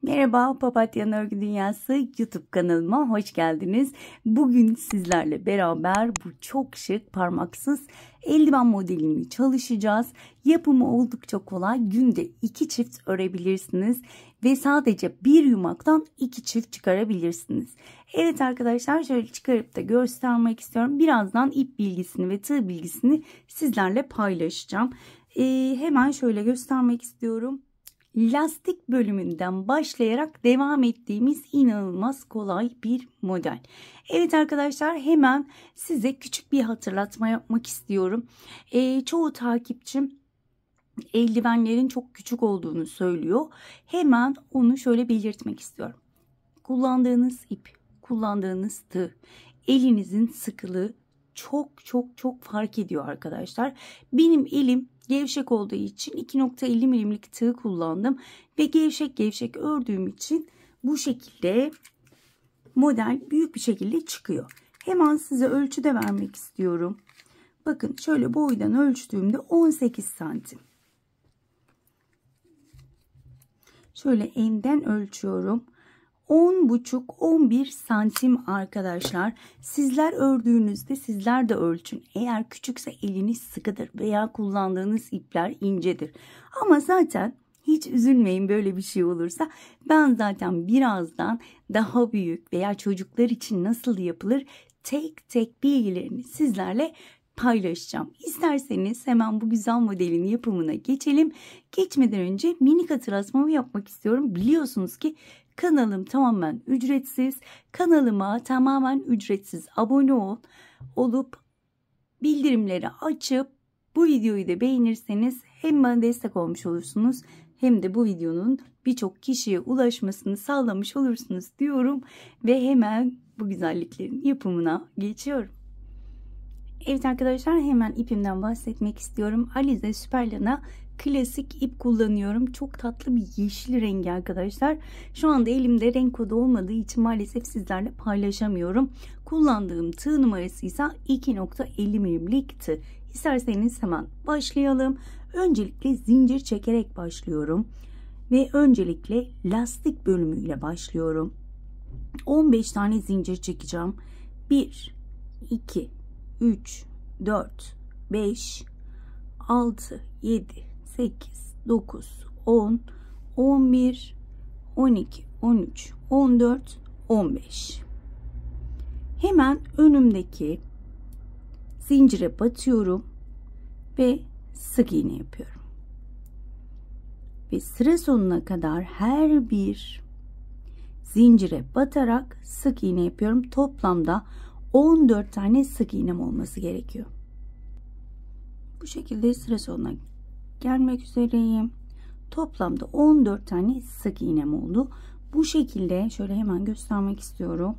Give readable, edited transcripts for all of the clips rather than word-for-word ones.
Merhaba, Papatya'nın Örgü Dünyası YouTube kanalıma hoş geldiniz. Bugün sizlerle beraber bu çok şık parmaksız eldiven modelini çalışacağız. Yapımı oldukça kolay. Günde 2 çift örebilirsiniz ve sadece bir yumaktan 2 çift çıkarabilirsiniz. Evet arkadaşlar, şöyle çıkarıp da göstermek istiyorum. Birazdan ip bilgisini ve tığ bilgisini sizlerle paylaşacağım. Hemen şöyle göstermek istiyorum. Lastik bölümünden başlayarak devam ettiğimiz inanılmaz kolay bir model. Evet arkadaşlar, hemen size küçük bir hatırlatma yapmak istiyorum. Çoğu takipçim eldivenlerin çok küçük olduğunu söylüyor. Hemen onu şöyle belirtmek istiyorum. Kullandığınız ip, kullandığınız tığ, elinizin sıkılığı çok fark ediyor arkadaşlar. Benim elim gevşek olduğu için 2.50 milimlik tığ kullandım ve gevşek ördüğüm için bu şekilde model büyük bir şekilde çıkıyor. Hemen size ölçü de vermek istiyorum. Bakın şöyle boydan ölçtüğümde 18 santim. Şöyle enden ölçüyorum. 10,5-11 santim arkadaşlar. Sizler ördüğünüzde sizler de ölçün. Eğer küçükse eliniz sıkıdır veya kullandığınız ipler incedir. Ama zaten hiç üzülmeyin böyle bir şey olursa. Ben zaten birazdan daha büyük veya çocuklar için nasıl yapılır tek bilgilerini sizlerle paylaşacağım. İsterseniz hemen bu güzel modelin yapımına geçelim. Geçmeden önce minik hatırlatmamı yapmak istiyorum. Biliyorsunuz ki kanalım tamamen ücretsiz. Kanalıma tamamen ücretsiz abone olup bildirimleri açıp bu videoyu da beğenirseniz hem bana destek olmuş olursunuz hem de bu videonun birçok kişiye ulaşmasını sağlamış olursunuz diyorum ve hemen bu güzelliklerin yapımına geçiyorum. Evet arkadaşlar, hemen ipimden bahsetmek istiyorum. Alize Süperlana klasik ip kullanıyorum. Çok tatlı bir yeşil rengi arkadaşlar. Şu anda elimde renk kodu olmadığı için maalesef sizlerle paylaşamıyorum. Kullandığım tığ numarası ise 2.50 milimlik tığ. İsterseniz hemen başlayalım. Öncelikle zincir çekerek başlıyorum. Ve öncelikle lastik bölümüyle başlıyorum. 15 tane zincir çekeceğim. 1, 2, 3, 4, 5, 6, 7, 8, 9, 10, 11, 12, 13, 14, 15. Hemen önümdeki zincire batıyorum ve sık iğne yapıyorum. Ve sıra sonuna kadar her bir zincire batarak sık iğne yapıyorum. Toplamda 14 tane sık iğnem olması gerekiyor. Bu şekilde sıra sonuna gelmek üzereyim. Toplamda 14 tane sık iğnem oldu. Bu şekilde şöyle hemen göstermek istiyorum.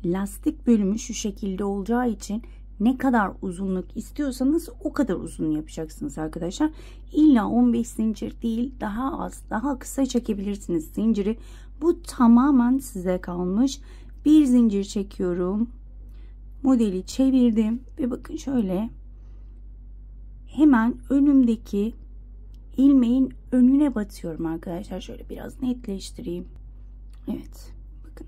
Lastik bölümü şu şekilde olacağı için ne kadar uzunluk istiyorsanız o kadar uzun yapacaksınız arkadaşlar. İlla 15 zincir değil, daha az, daha kısa çekebilirsiniz zinciri. Bu tamamen size kalmış. Bir zincir çekiyorum. Modeli çevirdim ve bakın şöyle hemen önümdeki ilmeğin önüne batıyorum arkadaşlar. Şöyle biraz netleştireyim. Evet. Bakın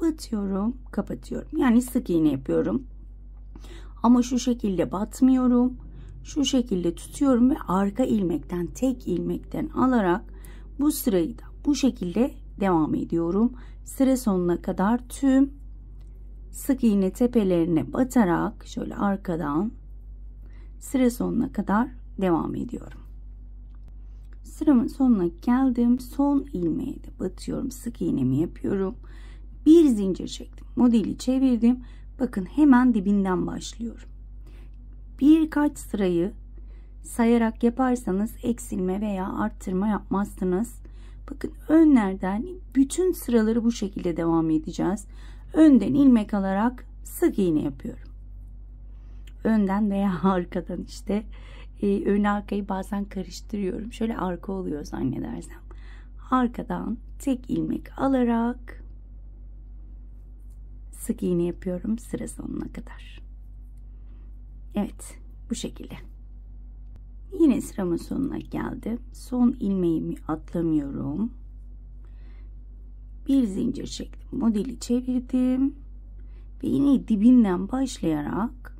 batıyorum, kapatıyorum. Yani sık iğne yapıyorum. Ama şu şekilde batmıyorum. Şu şekilde tutuyorum ve arka ilmekten, tek ilmekten alarak bu sırayı da bu şekilde devam ediyorum. Sıra sonuna kadar tüm sık iğne tepelerine batarak şöyle arkadan sıra sonuna kadar devam ediyorum. Sıramın sonuna geldim. Son ilmeğe de batıyorum. Sık iğnemi yapıyorum. Bir zincir çektim. Modeli çevirdim. Bakın hemen dibinden başlıyorum. Birkaç sırayı sayarak yaparsanız eksilme veya arttırma yapmazsınız. Bakın önlerden bütün sıraları bu şekilde devam edeceğiz. Önden ilmek alarak sık iğne yapıyorum. Önden veya arkadan işte ön arkayı bazen karıştırıyorum. Şöyle arka oluyor zannedersem. Arkadan tek ilmek alarak sık iğne yapıyorum sıra sonuna kadar. Evet, bu şekilde. Yine sıramın sonuna geldim. Son ilmeğimi atlamıyorum. bir zincir çektim, modeli çevirdim ve yine dibinden başlayarak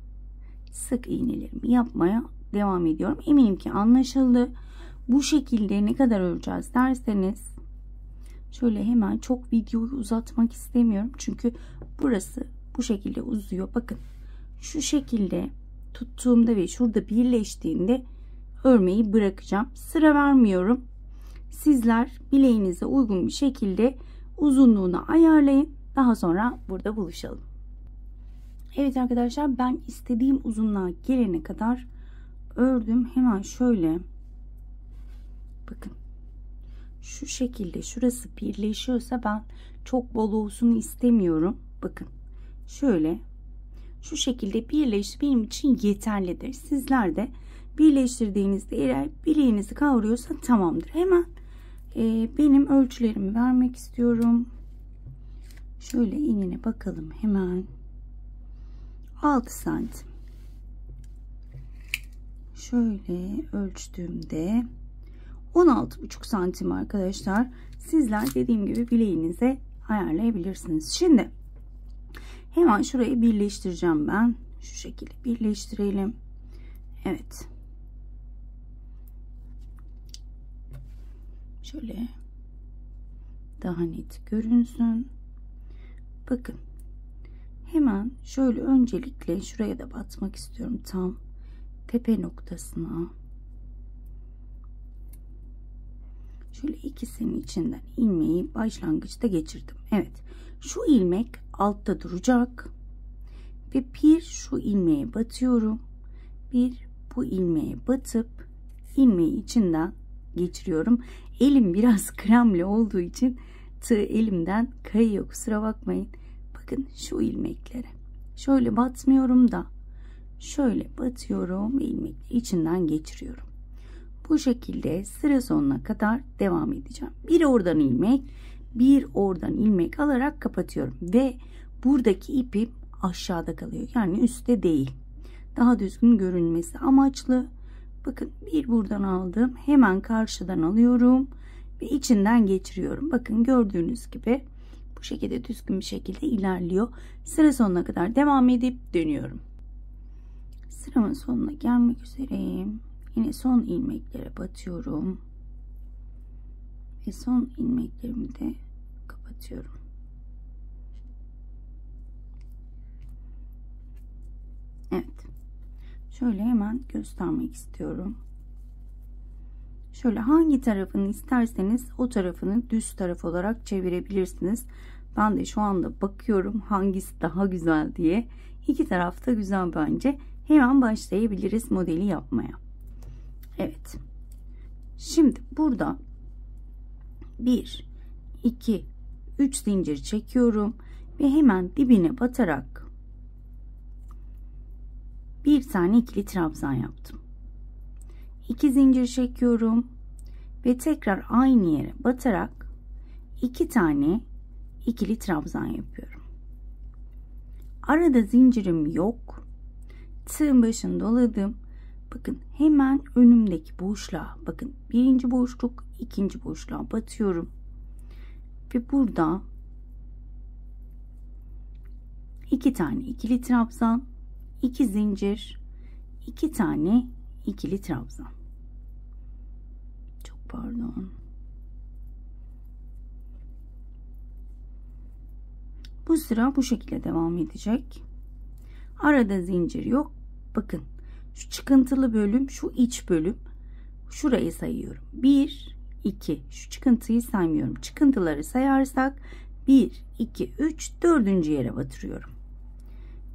sık iğnelerimi yapmaya devam ediyorum. Eminim ki anlaşıldı. Bu şekilde ne kadar öreceğiz derseniz, şöyle hemen çok videoyu uzatmak istemiyorum çünkü burası bu şekilde uzuyor. Bakın şu şekilde tuttuğumda ve şurada birleştiğinde örmeyi bırakacağım. Sıra vermiyorum. Sizler bileğinize uygun bir şekilde uzunluğunu ayarlayın. Daha sonra burada buluşalım. Evet arkadaşlar, ben istediğim uzunluğa gelene kadar ördüm. Hemen şöyle bakın, şu şekilde şurası birleşiyorsa ben çok bol olsun istemiyorum. Bakın şöyle şu şekilde birleşti, benim için yeterlidir. Sizler de birleştirdiğinizde eğer bileğinizi kavruyorsa tamamdır. Hemen benim ölçülerimi vermek istiyorum. Şöyle enine bakalım hemen. 6 santim. Şöyle ölçtüğümde 16,5 santim arkadaşlar. Sizler dediğim gibi bileğinize ayarlayabilirsiniz. Şimdi hemen şurayı birleştireceğim ben. Şu şekilde birleştirelim. Evet. Şöyle daha net görünsün. Bakın. Hemen şöyle öncelikle şuraya da batmak istiyorum, tam tepe noktasına. Şöyle ikisinin içinden ilmeği başlangıçta geçirdim. Evet, şu ilmek altta duracak ve bir şu ilmeğe batıyorum, bir bu ilmeğe batıp ilmeği içinden geçiriyorum. Elim biraz kremli olduğu için tığ elimden kayıyor, kusura bakmayın. Bakın şu ilmeklere şöyle batmıyorum da şöyle batıyorum ve ilmekleri içinden geçiriyorum. Bu şekilde sıra sonuna kadar devam edeceğim. Bir oradan ilmek, bir oradan ilmek alarak kapatıyorum ve buradaki ipim aşağıda kalıyor, yani üstte değil. Daha düzgün görünmesi amaçlı. Bakın bir buradan aldım, hemen karşıdan alıyorum ve içinden geçiriyorum. Bakın gördüğünüz gibi bu şekilde düzgün bir şekilde ilerliyor. Sıra sonuna kadar devam edip dönüyorum. Sıramın sonuna gelmek üzereyim. Yine son ilmeklere batıyorum ve son ilmeklerimi de kapatıyorum. Evet. Şöyle hemen göstermek istiyorum. Şöyle hangi tarafını isterseniz o tarafını düz taraf olarak çevirebilirsiniz. Ben de şu anda bakıyorum hangisi daha güzel diye. İki taraf da güzel bence. Hemen başlayabiliriz modeli yapmaya. Evet. Şimdi burada 1, 2, 3 zincir çekiyorum ve hemen dibine batarak bir tane ikili trabzan yaptım. 2 zincir çekiyorum ve tekrar aynı yere batarak 2 tane ikili trabzan yapıyorum. Arada zincirim yok. Tığın başını doladım. Bakın hemen önümdeki boşluğa, bakın birinci boşluk, ikinci boşluğa batıyorum ve burada 2 tane ikili trabzan, 2 zincir, 2 tane ikili trabzan. Çok pardon. Bu sıra bu şekilde devam edecek. Arada zincir yok. Bakın şu çıkıntılı bölüm, şu iç bölüm, şurayı sayıyorum. 1, 2, şu çıkıntıyı saymıyorum. Çıkıntıları sayarsak 1, 2, 3, 4. yere batırıyorum.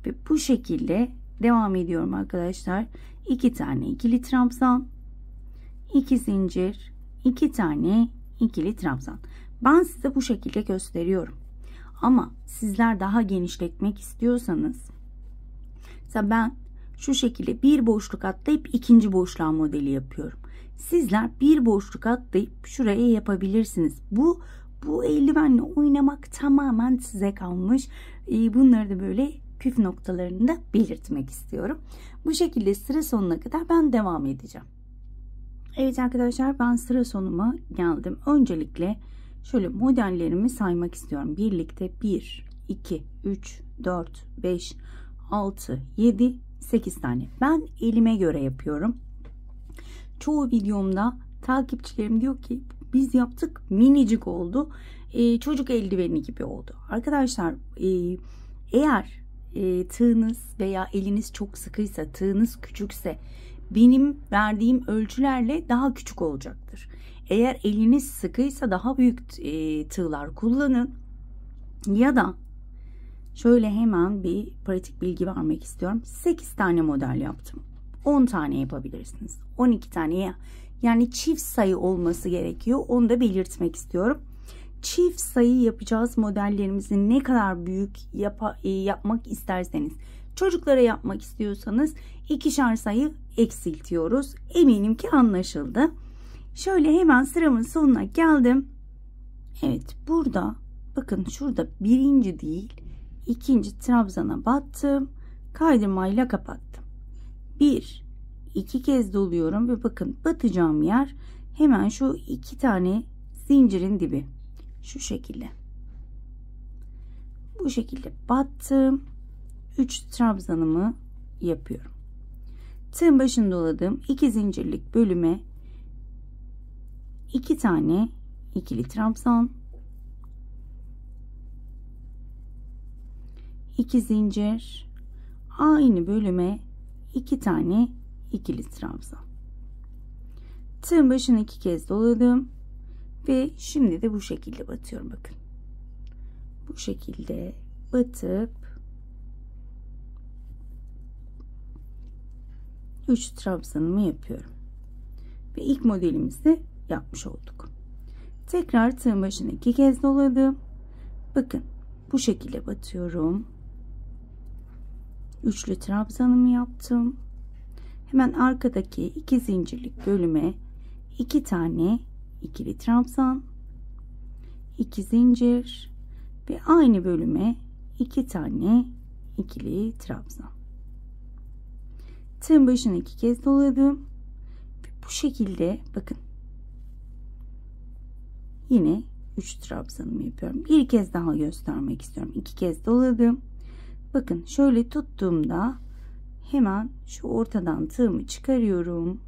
Ve bu şekilde devam ediyorum arkadaşlar. 2 tane ikili trabzan, 2 zincir, 2 tane ikili trabzan. Ben size bu şekilde gösteriyorum. Ama sizler daha genişletmek istiyorsanız, mesela ben şu şekilde bir boşluk atlayıp ikinci boşluğa modeli yapıyorum. Sizler bir boşluk atlayıp şuraya yapabilirsiniz. Bu eldivenle oynamak tamamen size kalmış. Bunları da böyle püf noktalarını da belirtmek istiyorum. Bu şekilde sıra sonuna kadar ben devam edeceğim. Evet arkadaşlar, ben sıra sonuma geldim. Öncelikle şöyle modellerimi saymak istiyorum. Birlikte 1, 2, 3, 4, 5, 6, 7, 8 tane. Ben elime göre yapıyorum. Çoğu videomda takipçilerim diyor ki biz yaptık minicik oldu. Çocuk eldiveni gibi oldu. Arkadaşlar eğer tığınız veya eliniz çok sıkıysa, tığınız küçükse benim verdiğim ölçülerle daha küçük olacaktır. Eğer eliniz sıkıysa daha büyük tığlar kullanın. Ya da şöyle hemen bir pratik bilgi vermek istiyorum. 8 tane model yaptım. 10 tane yapabilirsiniz. 12 tane, yani çift sayı olması gerekiyor. Onu da belirtmek istiyorum. Çift sayı yapacağız modellerimizi ne kadar büyük yapmak isterseniz. Çocuklara yapmak istiyorsanız 2'şer sayı eksiltiyoruz. Eminim ki anlaşıldı. Şöyle hemen sıramın sonuna geldim. Evet, burada bakın şurada birinci değil, ikinci trabzana battım. Kaydırmayla kapattım. 2 kez doluyorum ve bakın batacağım yer hemen şu 2 tane zincirin dibi. Şu şekilde. Bu şekilde battım. 3 trabzanımı yapıyorum. Tığın başını doladığım 2 zincirlik bölüme 2 tane ikili trabzan, 2 zincir, aynı bölüme 2 tane ikili trabzan. Tığın başını 2 kez doladım ve şimdi de bu şekilde batıyorum. Bakın bu şekilde batıp 3 trabzanımı yapıyorum ve ilk modelimizi yapmış olduk. Tekrar tığın başını 2 kez doladım. Bakın bu şekilde batıyorum. Üçlü trabzanımı yaptım. Hemen arkadaki 2 zincirlik bölüme 2 tane ikili trabzan, 2 zincir ve aynı bölüme 2 tane ikili trabzan. Tığın başını 2 kez doladım ve bu şekilde bakın yine 3 trabzanımı yapıyorum. Bir kez daha göstermek istiyorum. 2 kez doladım. Bakın şöyle tuttuğumda hemen şu ortadan tığımı çıkarıyorum.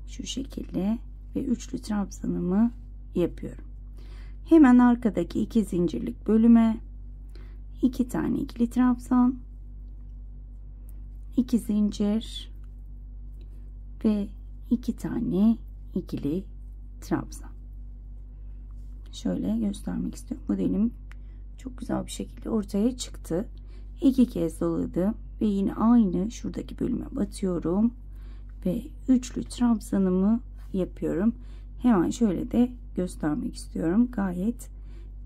Şu şekilde ve üçlü trabzanımı yapıyorum. Hemen arkadaki 2 zincirlik bölüme 2 tane ikili trabzan, 2 zincir ve 2 tane ikili trabzan. Şöyle göstermek istiyorum. Modelim çok güzel bir şekilde ortaya çıktı. 2 kez doladım ve yine aynı şuradaki bölüme batıyorum ve üçlü trabzanımı yapıyorum. Hemen şöyle de göstermek istiyorum. Gayet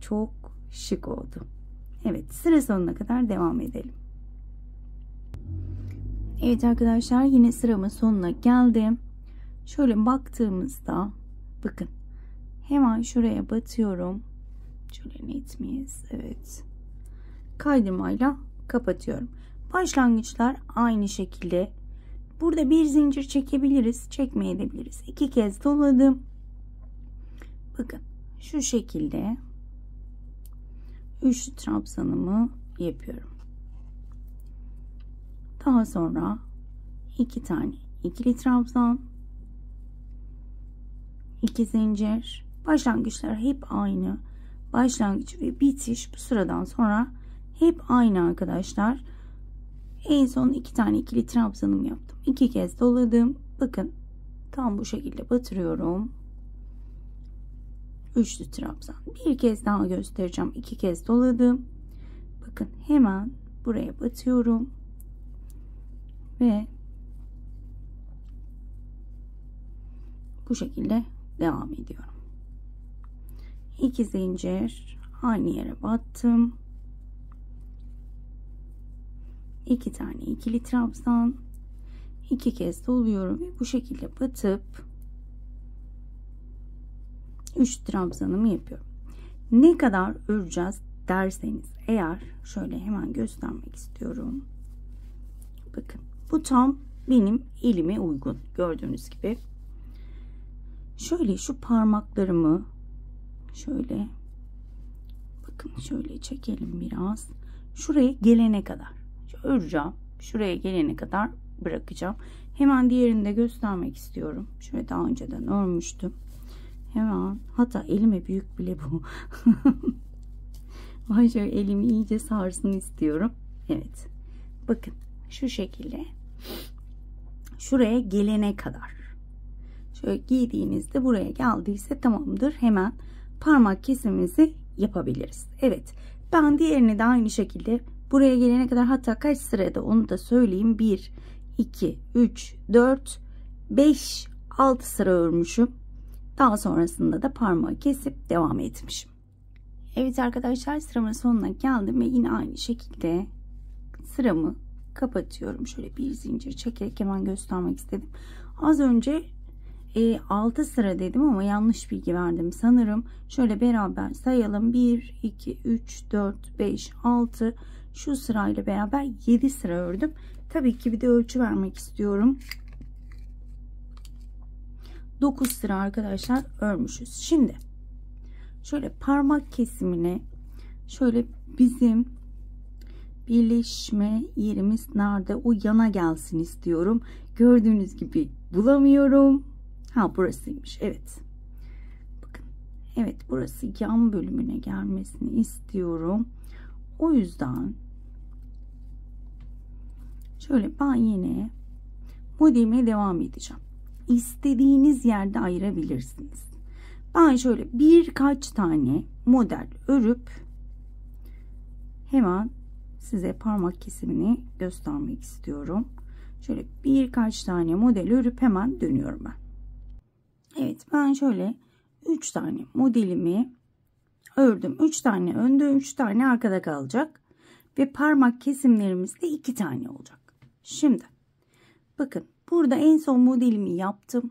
çok şık oldu. Evet, sıra sonuna kadar devam edelim. Evet arkadaşlar, yine sıramın sonuna geldim. Şöyle baktığımızda bakın hemen şuraya batıyorum. Şöyle net miyiz? Evet. Kaydırmayla kapatıyorum. Başlangıçlar aynı şekilde. Burada bir zincir çekebiliriz, çekmeyebiliriz. 2 kez doladım. Bakın şu şekilde 3 trabzanımı yapıyorum. Daha sonra 2 tane ikili trabzan, 2 zincir. Başlangıçlar hep aynı. Başlangıç ve bitiş bu sıradan sonra hep aynı arkadaşlar. En son 2 tane ikili trabzanımı yaptım. 2 kez doladım. Bakın tam bu şekilde batırıyorum. Üçlü trabzan. Bir kez daha göstereceğim. 2 kez doladım. Bakın hemen buraya batıyorum. Ve bu şekilde devam ediyorum. 2 zincir, aynı yere battım. 2 tane ikili trabzan, 2 kez doluyorum ve bu şekilde batıp 3 trabzanımı yapıyorum. Ne kadar öreceğiz derseniz eğer, şöyle hemen göstermek istiyorum. Bakın bu tam benim elime uygun, gördüğünüz gibi. şöyle şu parmaklarımı şöyle, bakın şöyle çekelim biraz. Şuraya gelene kadar öreceğim. Şuraya gelene kadar bırakacağım. Hemen diğerini de göstermek istiyorum. Şöyle daha önceden örmüştüm. Hemen, hatta elime büyük bile bu. Ben şöyle elimi iyice sarsın istiyorum. Evet. Bakın şu şekilde şuraya gelene kadar. Şöyle giydiğinizde buraya geldiyse tamamdır. Hemen parmak kesimimizi yapabiliriz. Evet. Ben diğerini de aynı şekilde buraya gelene kadar, hatta kaç sırada onu da söyleyeyim. 1, 2, 3, 4, 5, 6 sıra örmüşüm. Daha sonrasında da parmağı kesip devam etmişim. Evet arkadaşlar, sıramın sonuna geldim ve yine aynı şekilde sıramı kapatıyorum. Şöyle bir zincir çekerek hemen göstermek istedim. Az önce 6 sıra dedim ama yanlış bilgi verdim sanırım. Şöyle beraber sayalım. 1, 2, 3, 4, 5, 6. Şu sırayla beraber 7 sıra ördüm. Tabii ki bir de ölçü vermek istiyorum. 9 sıra arkadaşlar örmüşüz. Şimdi şöyle parmak kesimine, şöyle bizim birleşme yerimiz nerede, o yana gelsin istiyorum. Gördüğünüz gibi bulamıyorum. Ha, burasıymış. Evet. Bakın. Evet, burası yan bölümüne gelmesini istiyorum. O yüzden şöyle ben yine modelime devam edeceğim. İstediğiniz yerde ayırabilirsiniz. Ben şöyle birkaç tane model örüp hemen size parmak kesimini göstermek istiyorum. Şöyle birkaç tane model örüp hemen dönüyorum ben. Evet, ben şöyle 3 tane modelimi ördüm. 3 tane önde, 3 tane arkada kalacak. Ve parmak kesimlerimiz de 2 tane olacak. Şimdi bakın, burada en son modelimi yaptım.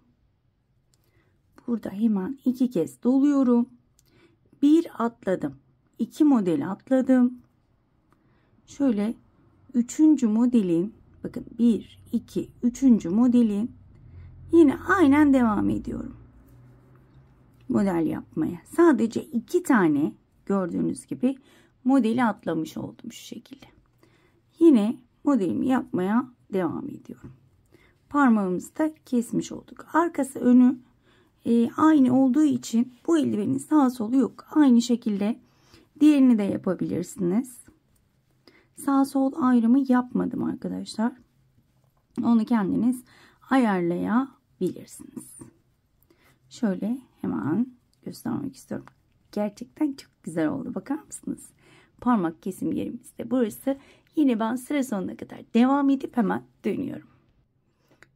Burada hemen 2 kez doluyorum. 1 atladım. 2 model atladım. Şöyle 3. modelin, bakın 1, 2, 3. modelin yine aynen devam ediyorum model yapmaya. Sadece 2 tane gördüğünüz gibi modeli atlamış oldum şu şekilde. Yine modelimi yapmaya devam ediyorum. Parmağımızı da kesmiş olduk. Arkası önü aynı olduğu için bu eldivenin sağ solu yok. Aynı şekilde diğerini de yapabilirsiniz. Sağ sol ayrımı yapmadım arkadaşlar. Onu kendiniz ayarlayabilirsiniz. Şöyle hemen göstermek istiyorum. Gerçekten çok güzel oldu. Bakar mısınız? Parmak kesim yerimizde burası. Yine ben sıra sonuna kadar devam edip hemen dönüyorum.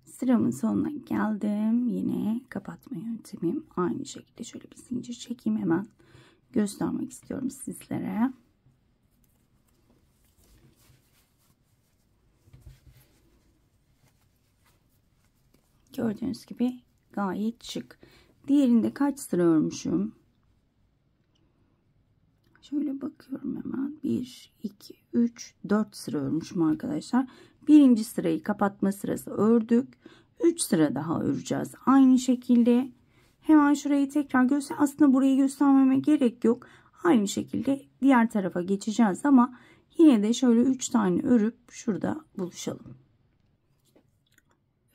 Sıramın sonuna geldim. Yine kapatma yöntemim aynı şekilde. Şöyle bir zincir çekeyim, hemen göstermek istiyorum sizlere. Gördüğünüz gibi gayet şık. Diğerinde kaç sıra örmüşüm? Şöyle bakıyorum hemen. 1, 2, 3, 4 sıra örmüşüm arkadaşlar. Birinci sırayı kapatma sırası ördük. 3 sıra daha öreceğiz. Aynı şekilde hemen şurayı tekrar göster. Aslında burayı göstermeme gerek yok. Aynı şekilde diğer tarafa geçeceğiz ama yine de şöyle 3 tane örüp şurada buluşalım.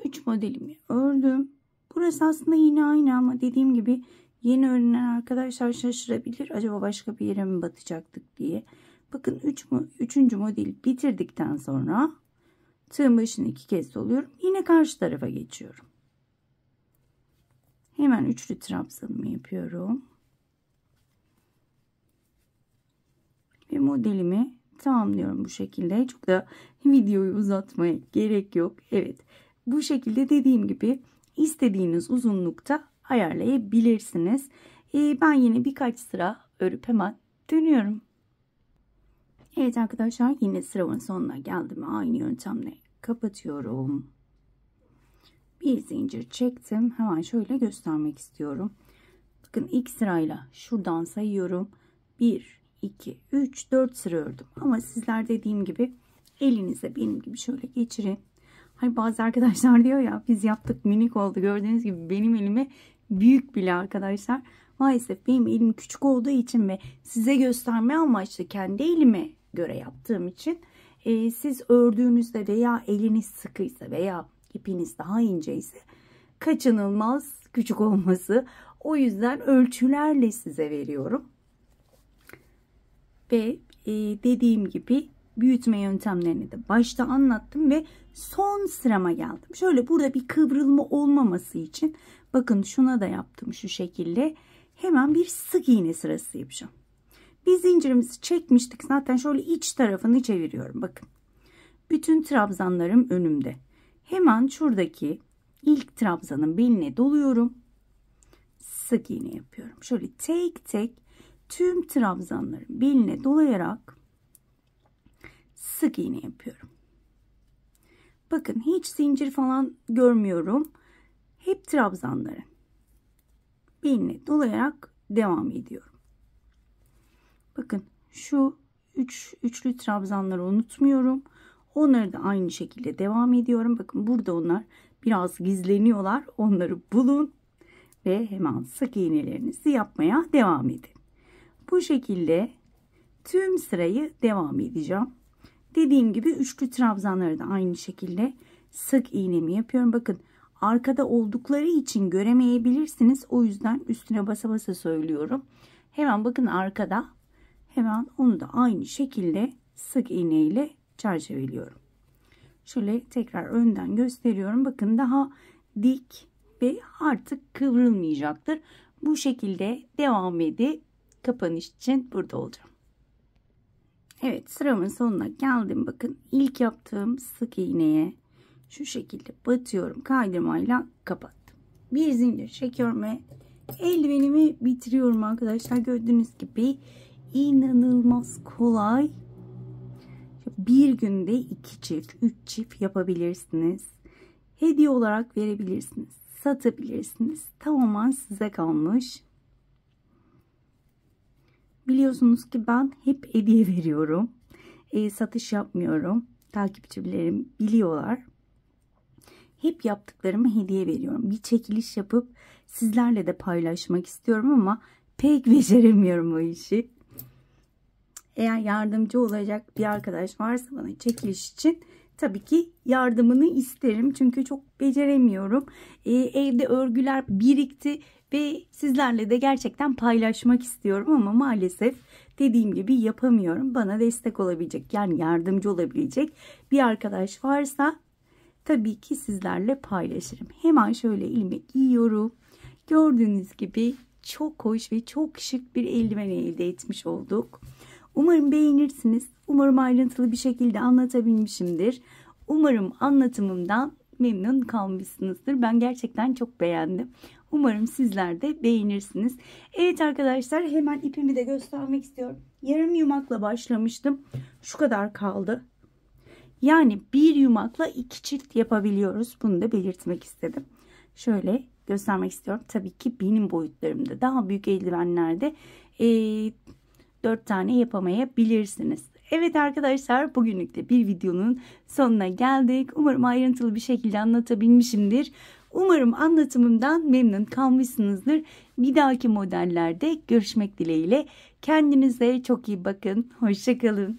3 modelimi ördüm. Burası aslında yine aynı ama dediğim gibi yeni öğrenen arkadaşlar şaşırabilir. Acaba başka bir yere mi batacaktık diye. Bakın 3. modeli bitirdikten sonra tığın başını 2 kez doluyorum. Yine karşı tarafa geçiyorum. Hemen üçlü trabzanımı yapıyorum. Ve modelimi tamamlıyorum bu şekilde. Çok da videoyu uzatmaya gerek yok. Evet. Bu şekilde dediğim gibi istediğiniz uzunlukta ayarlayabilirsiniz. Ben yine birkaç sıra örüp hemen dönüyorum. Evet arkadaşlar, yine sıramın sonuna geldim. Aynı yöntemle kapatıyorum. Bir zincir çektim. Hemen şöyle göstermek istiyorum. Bakın ilk sırayla şuradan sayıyorum. 1, 2, 3, 4 sıra ördüm. Ama sizler dediğim gibi elinize benim gibi şöyle geçirin. Hani bazı arkadaşlar diyor ya, biz yaptık minik oldu. Gördüğünüz gibi benim elime büyük bile arkadaşlar. Maalesef benim elim küçük olduğu için ve size gösterme amaçlı kendi elime göre yaptığım için siz ördüğünüzde veya eliniz sıkıysa veya ipiniz daha inceyse kaçınılmaz küçük olması. O yüzden ölçülerle size veriyorum. Ve dediğim gibi büyütme yöntemlerini de başta anlattım ve son sırama geldim. Şöyle burada bir kıvrılma olmaması için bakın şuna da yaptım şu şekilde. Hemen bir sık iğne sırası yapacağım. Biz zincirimizi çekmiştik. Zaten şöyle iç tarafını çeviriyorum. Bakın. Bütün trabzanlarım önümde. Hemen şuradaki ilk trabzanın beline doluyorum. Sık iğne yapıyorum. Şöyle tek tek tüm trabzanların beline dolayarak sık iğne yapıyorum. Bakın hiç zincir falan görmüyorum. Hep trabzanların beline dolayarak devam ediyorum. Bakın şu üçlü trabzanları unutmuyorum. Onları da aynı şekilde devam ediyorum. Bakın burada onlar biraz gizleniyorlar. Onları bulun ve hemen sık iğnelerinizi yapmaya devam edin. Bu şekilde tüm sırayı devam edeceğim. Dediğim gibi üçlü trabzanları da aynı şekilde sık iğnemi yapıyorum. Bakın arkada oldukları için göremeyebilirsiniz. O yüzden üstüne basa basa söylüyorum. Hemen bakın arkada. Hemen onu da aynı şekilde sık iğne ile çerçeveliyorum. Şöyle tekrar önden gösteriyorum. Bakın daha dik ve artık kıvrılmayacaktır. Bu şekilde devam edip kapanış için burada olacağım. Evet, sıramın sonuna geldim. Bakın ilk yaptığım sık iğneye şu şekilde batıyorum. Kaydırmayla kapattım. Bir zincir çekiyorum ve eldivenimi bitiriyorum arkadaşlar. Gördüğünüz gibi inanılmaz kolay. Bir günde 2 çift, 3 çift yapabilirsiniz. Hediye olarak verebilirsiniz. Satabilirsiniz. Tamamen size kalmış. Biliyorsunuz ki ben hep hediye veriyorum. Satış yapmıyorum. Takipçilerim biliyorlar. Hep yaptıklarımı hediye veriyorum. Bir çekiliş yapıp sizlerle de paylaşmak istiyorum ama pek beceremiyorum o işi. Eğer yardımcı olacak bir arkadaş varsa bana çekiliş için tabii ki yardımını isterim. Çünkü çok beceremiyorum. Evde örgüler birikti ve sizlerle de gerçekten paylaşmak istiyorum ama maalesef dediğim gibi yapamıyorum. Bana destek olabilecek, yani yardımcı olabilecek bir arkadaş varsa tabii ki sizlerle paylaşırım. Hemen şöyle elime giyiyorum. Gördüğünüz gibi çok hoş ve çok şık bir eldiven elde etmiş olduk. Umarım beğenirsiniz. Umarım ayrıntılı bir şekilde anlatabilmişimdir. Umarım anlatımımdan memnun kalmışsınızdır. Ben gerçekten çok beğendim. Umarım sizler de beğenirsiniz. Evet arkadaşlar, hemen ipimi de göstermek istiyorum. Yarım yumakla başlamıştım. Şu kadar kaldı. Yani bir yumakla 2 çift yapabiliyoruz. Bunu da belirtmek istedim. Şöyle göstermek istiyorum. Tabii ki benim boyutlarımda daha büyük eldivenlerde 4 tane yapamayabilirsiniz. Evet arkadaşlar, bugünlük de bir videonun sonuna geldik. Umarım ayrıntılı bir şekilde anlatabilmişimdir. Umarım anlatımımdan memnun kalmışsınızdır. Bir dahaki modellerde görüşmek dileğiyle. Kendinize çok iyi bakın. Hoşça kalın.